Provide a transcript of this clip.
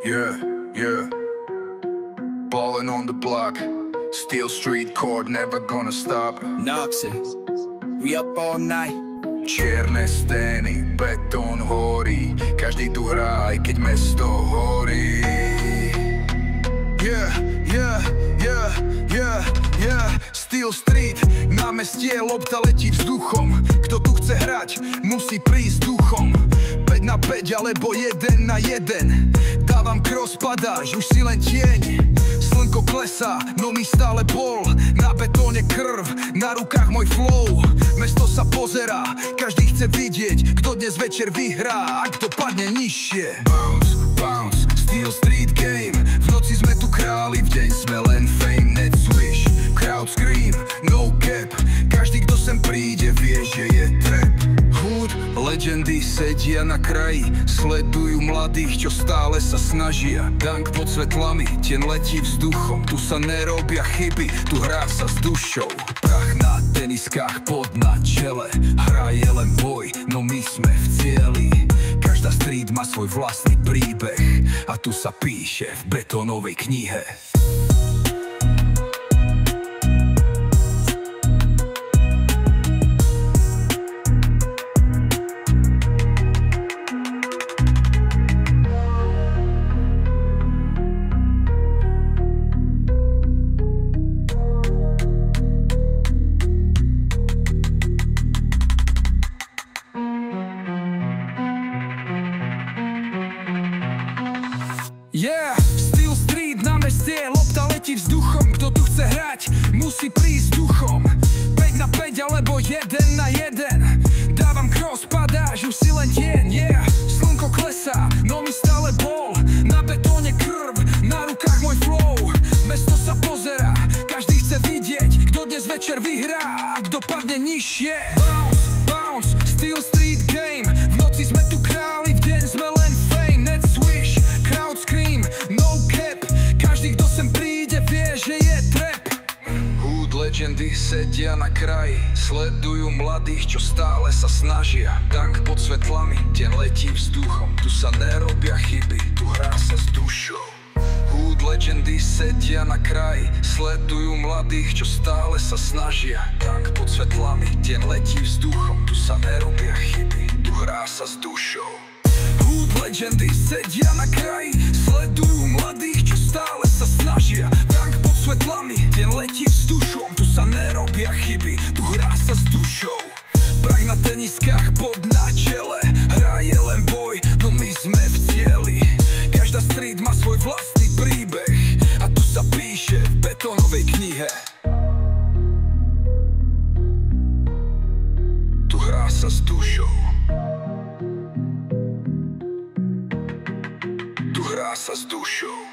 Yeah, yeah. Ballin' on the block. Steel street court, never gonna stop. Noxy, we up all night. Čierne steny, betón horí. Každý tu hrá, aj keď mesto horí. Yeah, yeah, yeah, yeah, yeah. Steel street, námestie, lopta letí vzduchom. Kto tu chce hrať, musí prísť duchom. 5 na 5 alebo 1 na 1. Dávam cross, padáš, už si len tieň. Slnko klesá, no mi stále bol. Na betóne krv, na rukách môj flow. Mesto sa pozerá, každý chce vidieť, kto dnes večer vyhrá, a kto padne nižšie. Bounce, bounce, Steel street game. V noci sme tu králi, v deň sme len fame. Net swish, crowd scream, no cap. Každý, kto sem príde, vie, že je trap. Hood, legendy sedia na kraji. Sledujú mladých, čo stále sa snažia. Dank pod svetlami, tien letí vzduchom. Tu sa nerobia chyby, tu hrá sa s dušou. Prach na teniskách, pod na čele. Hra je len boj, no my sme v cieli. Každá street má svoj vlastný príbeh, a tu sa píše v betónovej knihe. Yeah, Steel street, námestie, lopta letí vzduchom. Kto tu chce hrať, musí prísť duchom. 5 na 5 alebo 1 na 1. Dávam cross, padáš, už si len tieň. Yeah, slnko klesá, no mi stále bol. Na betóne krv, na rukách môj flow. Mesto sa pozerá, každý chce vidieť, kto dnes večer vyhrá, a kto padne nižšie. Bounce, bounce, Steel street game. V noci sme tu králi, v deň sme len fame. Net swish, crowd scream, no cap. Každý, kto sem príde, vie, že je trap. Hood legendy sedia na kraji. Sledujú mladých, čo stále sa snažia. Dank pod svetlami, deň letí vzduchom. Tu sa nerobia chyby, tu hrá sa s dušou. Hood legendy sedia na kraji. Sledujú mladých, čo stále sa snažia. Dank pod svetlami, deň letí vzduchom. Tu sa nerobia chyby, tu hrá sa s dušou. Hood legendy sedia na kraji. Sledujú mladých, čo stále sa snažia. Dank pod svetlami, deň letí vzduchom. Tu sa nerobia chyby, tu hrá sa s dušou. Prach na teniskách, pod na čele. Hra je len boj, no my sme v cieli. Každá street má svoj vlastný príbeh, a tu sa píše v betónovej knihe. Tu hrá sa s dušou. Tu hrá sa s dušou.